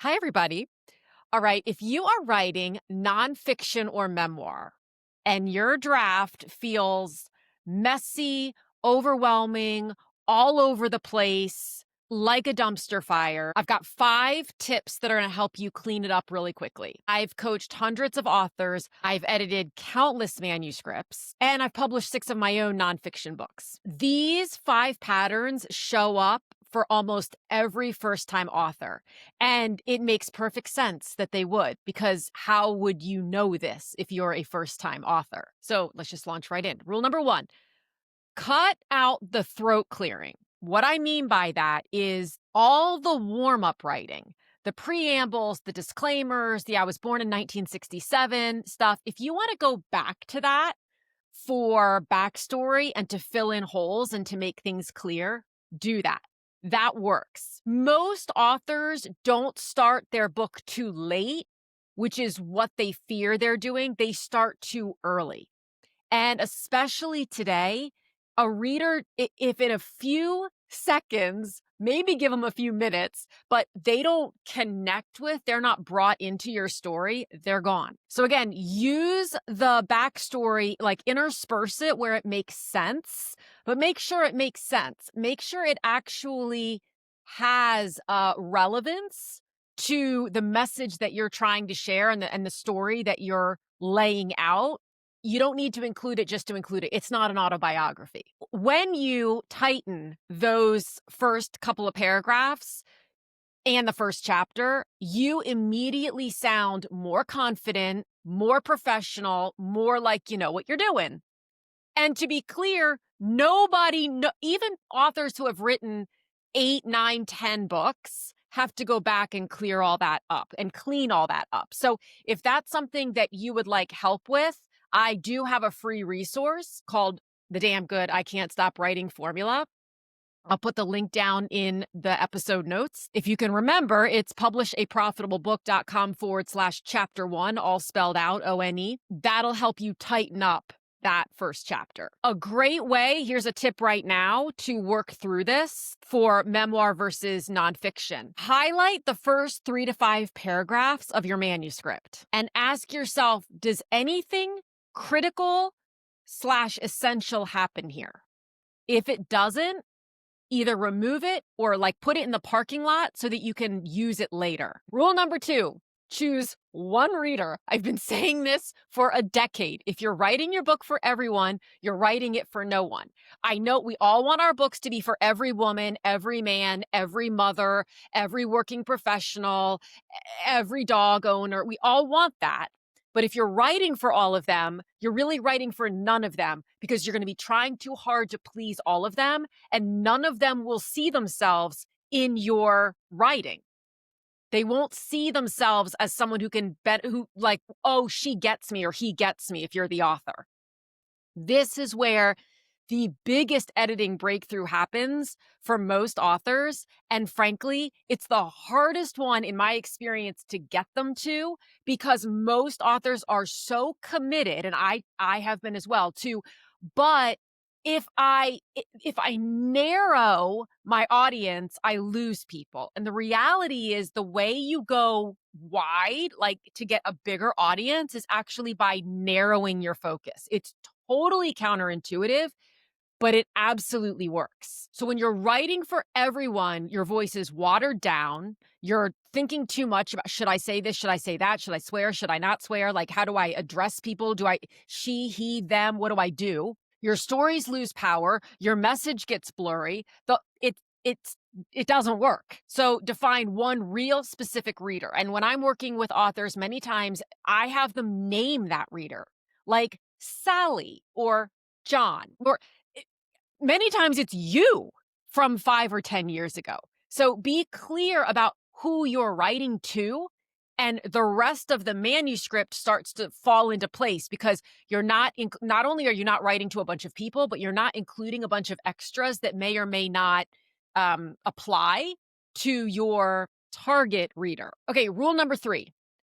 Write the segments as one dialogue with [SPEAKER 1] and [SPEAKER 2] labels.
[SPEAKER 1] Hi, everybody. All right. If you are writing nonfiction or memoir and your draft feels messy, overwhelming, all over the place, like a dumpster fire, I've got 5 tips that are going to help you clean it up really quickly. I've coached hundreds of authors, I've edited countless manuscripts, and I've published 6 of my own nonfiction books. These 5 patterns show up for almost every first time author. And it makes perfect sense that they would, because how would you know this if you're a first time author? So let's just launch right in. Rule number 1, cut out the throat clearing. What I mean by that is all the warm up writing, the preambles, the disclaimers, the I was born in 1967 stuff. If you want to go back to that for backstory and to fill in holes and to make things clear, do that. That works. Most authors don't start their book too late, which is what they fear they're doing. They start too early. And especially today, a reader, if in a few seconds, maybe give them a few minutes, but they don't connect with, they're not brought into your story, they're gone. So again, use the backstory, like intersperse it where it makes sense, but make sure it makes sense. Make sure it actually has relevance to the message that you're trying to share and the story that you're laying out. You don't need to include it just to include it. It's not an autobiography. When you tighten those first couple of paragraphs and the first chapter, you immediately sound more confident, more professional, more like you know what you're doing. And to be clear, even authors who have written 8, 9, 10 books have to go back and clear all that up and clean all that up. So if that's something that you would like help with, I do have a free resource called The Damn Good I Can't Stop Writing Formula. I'll put the link down in the episode notes. If you can remember, it's publishaprofitablebook.com/chapter 1, all spelled out, ONE. That'll help you tighten up that first chapter. A great way, here's a tip right now to work through this for memoir versus nonfiction. Highlight the first 3 to 5 paragraphs of your manuscript and ask yourself, does anything critical/essential happen here? If it doesn't, either remove it or like put it in the parking lot so that you can use it later. Rule number 2, choose one reader. I've been saying this for a decade. If you're writing your book for everyone, you're writing it for no one. I know we all want our books to be for every woman, every man, every mother, every working professional, every dog owner. We all want that. But if you're writing for all of them, you're really writing for none of them because you're going to be trying too hard to please all of them, and none of them will see themselves in your writing. They won't see themselves as someone who can bet, who like, oh, she gets me or he gets me if you're the author. This is where the biggest editing breakthrough happens for most authors. And frankly, it's the hardest one in my experience to get them to, because most authors are so committed, and I have been as well too. But if I narrow my audience, I lose people. And the reality is the way you go wide, like to get a bigger audience, is actually by narrowing your focus. It's totally counterintuitive, but it absolutely works. So when you're writing for everyone, your voice is watered down. You're thinking too much about, should I say this? Should I say that? Should I swear? Should I not swear? Like, how do I address people? Do I, she, he, them? What do I do? Your stories lose power. Your message gets blurry. It doesn't work. So define one real specific reader. And when I'm working with authors, many times I have them name that reader, like Sally or John, or many times it's you from 5 or 10 years ago. So be clear about who you're writing to, and the rest of the manuscript starts to fall into place because you're not only are you not writing to a bunch of people, but you're not including a bunch of extras that may or may not apply to your target reader. Okay, rule number 3.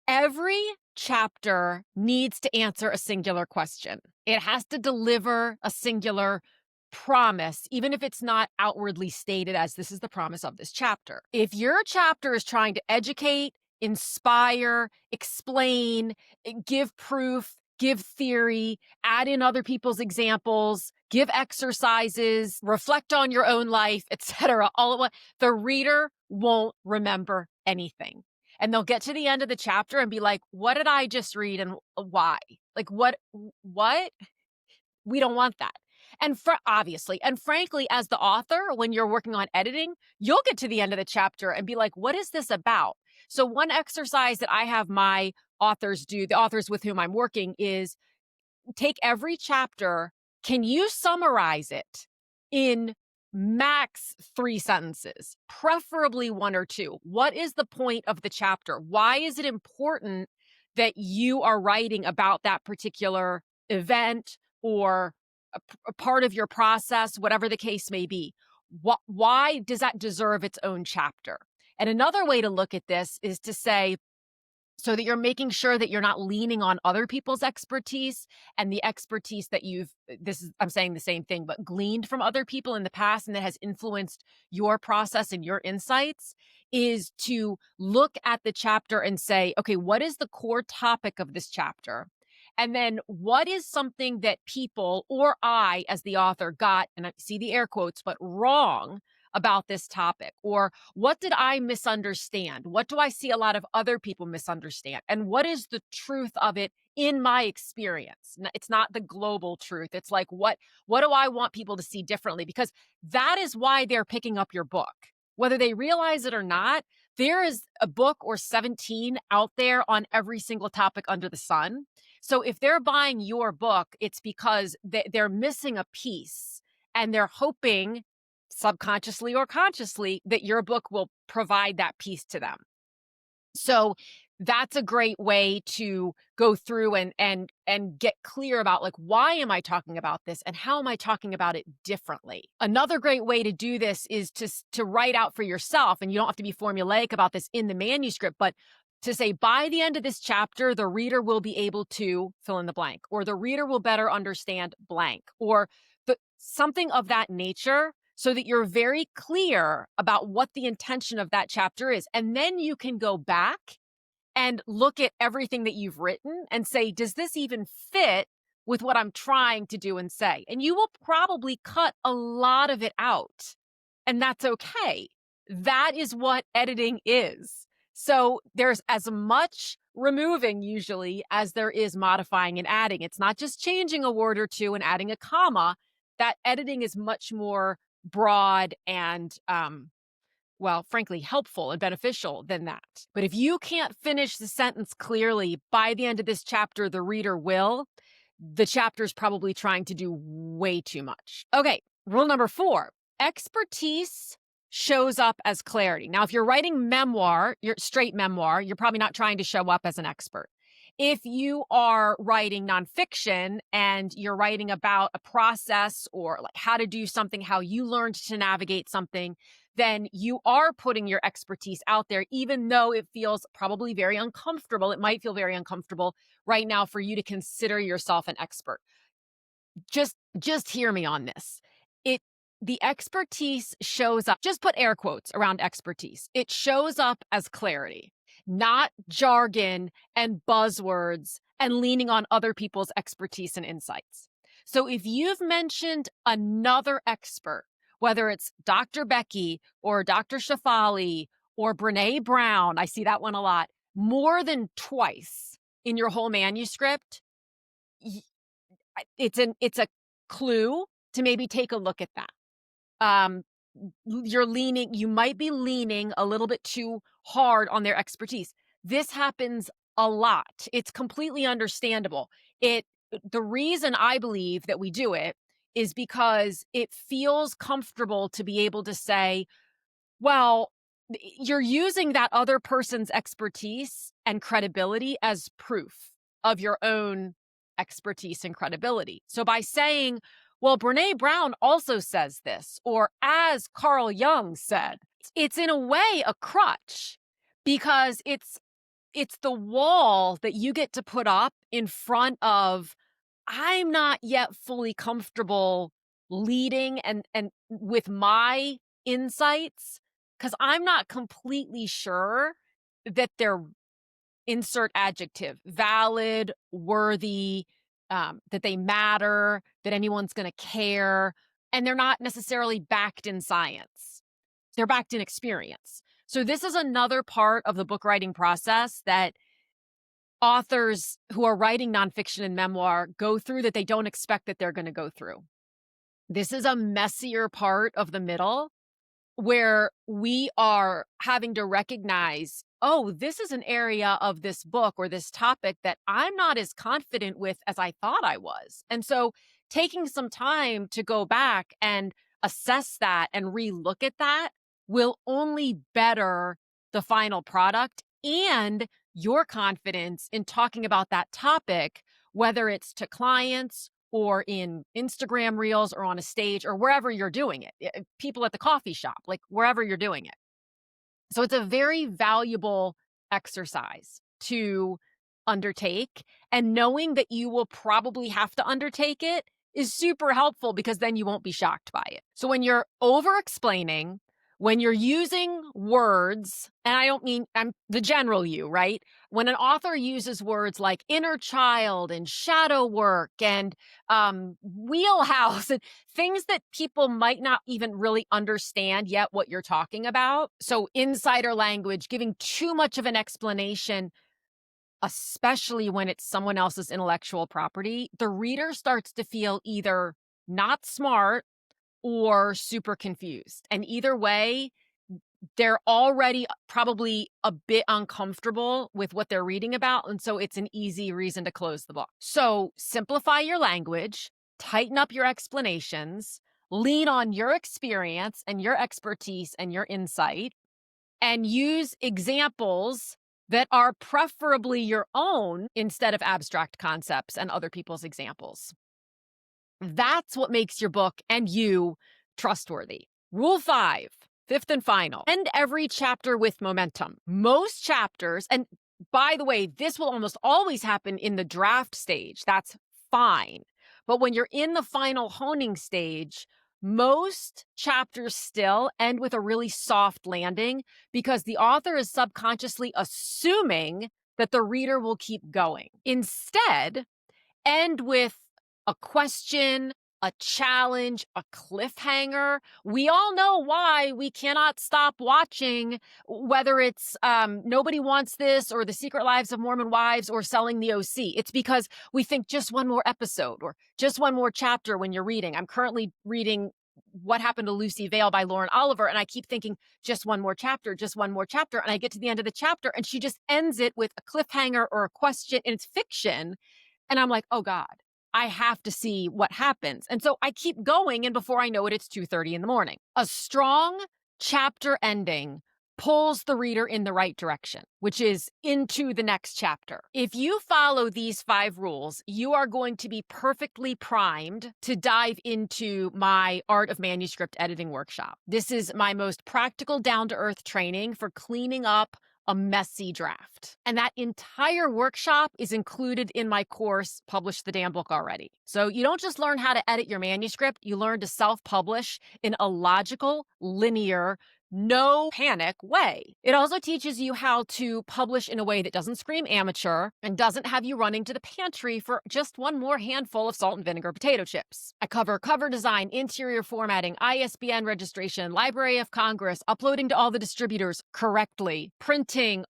[SPEAKER 1] Every chapter needs to answer a singular question. It has to deliver a singular promise, even if it's not outwardly stated as this is the promise of this chapter. If your chapter is trying to educate, inspire, explain, give proof, give theory, add in other people's examples, give exercises, reflect on your own life, etc., all at once, the reader won't remember anything. And they'll get to the end of the chapter and be like, what did I just read and why? Like, what? We don't want that. And obviously, and frankly, as the author, when you're working on editing, you'll get to the end of the chapter and be like, what is this about? So one exercise that I have my authors do, the authors with whom I'm working, is take every chapter. Can you summarize it in max 3 sentences, preferably 1 or 2? What is the point of the chapter? Why is it important that you are writing about that particular event or a part of your process, whatever the case may be? Why does that deserve its own chapter? And another way to look at this is to say, so that you're making sure that you're not leaning on other people's expertise and the expertise that I'm saying the same thing, but gleaned from other people in the past and that has influenced your process and your insights, is to look at the chapter and say, okay, what is the core topic of this chapter? And then what is something that people or I, as the author, got, and I see the air quotes, but wrong about this topic? Or what did I misunderstand? What do I see a lot of other people misunderstand? And what is the truth of it in my experience? It's not the global truth. It's like, what do I want people to see differently? Because that is why they're picking up your book. Whether they realize it or not, there is a book or 17 out there on every single topic under the sun. So if they're buying your book, it's because they're missing a piece and they're hoping, subconsciously or consciously, that your book will provide that piece to them. So that's a great way to go through and get clear about, like, why am I talking about this and how am I talking about it differently? Another great way to do this is to write out for yourself, and you don't have to be formulaic about this in the manuscript, but to say, by the end of this chapter, the reader will be able to fill in the blank, or the reader will better understand blank, or something of that nature, so that you're very clear about what the intention of that chapter is. And then you can go back and look at everything that you've written and say, does this even fit with what I'm trying to do and say? And you will probably cut a lot of it out. And that's okay. That is what editing is. So there's as much removing usually as there is modifying and adding. It's not just changing a word or two and adding a comma. That editing is much more broad and well, frankly, helpful and beneficial than that. But if you can't finish the sentence clearly, by the end of this chapter, the reader will. The chapter's probably trying to do way too much. Okay, rule number 4, expertise shows up as clarity. Now, if you're writing memoir, your straight memoir, you're probably not trying to show up as an expert. If you are writing nonfiction and you're writing about a process or like how to do something, how you learned to navigate something, then you are putting your expertise out there, even though it feels probably very uncomfortable. It might feel very uncomfortable right now for you to consider yourself an expert. Just hear me on this. The expertise shows up, just put air quotes around expertise. It shows up as clarity, not jargon and buzzwords and leaning on other people's expertise and insights. So if you've mentioned another expert, whether it's Dr. Becky or Dr. Shafali or Brene Brown, I see that one a lot, more than twice in your whole manuscript, it's a clue to maybe take a look at that. You might be leaning a little bit too hard on their expertise. This happens a lot. It's completely understandable. The reason I believe that we do it is because it feels comfortable to be able to say, well, you're using that other person's expertise and credibility as proof of your own expertise and credibility. So by saying, well, Brene Brown also says this, or as Carl Jung said, it's in a way a crutch, because it's the wall that you get to put up in front of, I'm not yet fully comfortable leading and with my insights, because I'm not completely sure that they're insert adjective, valid, worthy, that they matter, that anyone's going to care. And they're not necessarily backed in science, they're backed in experience. So, this is another part of the book writing process that authors who are writing nonfiction and memoir go through that they don't expect that they're going to go through. This is a messier part of the middle where we are having to recognize, oh, this is an area of this book or this topic that I'm not as confident with as I thought I was. And so taking some time to go back and assess that and relook at that will only better the final product and your confidence in talking about that topic, whether it's to clients or in Instagram reels or on a stage or wherever you're doing it, people at the coffee shop, like wherever you're doing it. So it's a very valuable exercise to undertake. And knowing that you will probably have to undertake it is super helpful because then you won't be shocked by it. So when you're over explaining, when you're using words, and I don't mean I'm the general you, right? When an author uses words like inner child and shadow work and wheelhouse and things that people might not even really understand yet what you're talking about. So insider language, giving too much of an explanation, especially when it's someone else's intellectual property, the reader starts to feel either not smart or super confused. And either way, they're already probably a bit uncomfortable with what they're reading about. And so it's an easy reason to close the book. So simplify your language, tighten up your explanations, lean on your experience and your expertise and your insight, and use examples that are preferably your own instead of abstract concepts and other people's examples. That's what makes your book and you trustworthy. Rule 5, fifth and final, end every chapter with momentum. Most chapters, and by the way, this will almost always happen in the draft stage. That's fine. But when you're in the final honing stage, most chapters still end with a really soft landing because the author is subconsciously assuming that the reader will keep going. Instead, end with a question, a challenge, a cliffhanger. We all know why we cannot stop watching, whether it's Nobody Wants This or The Secret Lives of Mormon Wives or Selling the OC. It's because we think just one more episode or just one more chapter when you're reading. I'm currently reading What Happened to Lucy Vale by Lauren Oliver, and I keep thinking just one more chapter, just one more chapter. And I get to the end of the chapter and she just ends it with a cliffhanger or a question, and it's fiction. And I'm like, oh God, I have to see what happens. And so I keep going, and before I know it, it's 2:30 in the morning. A strong chapter ending pulls the reader in the right direction, which is into the next chapter. If you follow these 5 rules, you are going to be perfectly primed to dive into my Art of Manuscript Editing workshop. This is my most practical, down-to-earth training for cleaning up a messy draft. And that entire workshop is included in my course, Publish the Damn Book Already. So you don't just learn how to edit your manuscript, you learn to self-publish in a logical, linear, no panic way. It also teaches you how to publish in a way that doesn't scream amateur and doesn't have you running to the pantry for just one more handful of salt and vinegar potato chips. I cover cover design, interior formatting, ISBN registration, Library of Congress, uploading to all the distributors correctly, printing,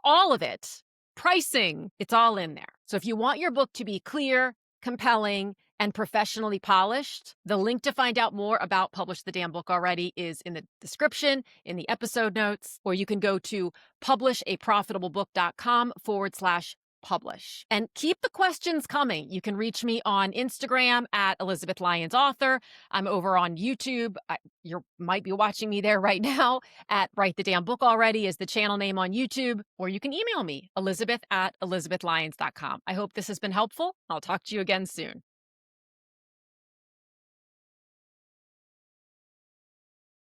[SPEAKER 1] all of it, pricing, it's all in there. So if you want your book to be clear, compelling, and professionally polished, the link to find out more about Publish the Damn Book Already is in the description, in the episode notes, or you can go to publishaprofitablebook.com/publish. And keep the questions coming. You can reach me on Instagram at Elizabeth Lyons Author. I'm over on YouTube. You might be watching me there right now at Write the Damn Book Already is the channel name on YouTube, or you can email me, elizabeth@elizabethlyons.com. I hope this has been helpful. I'll talk to you again soon.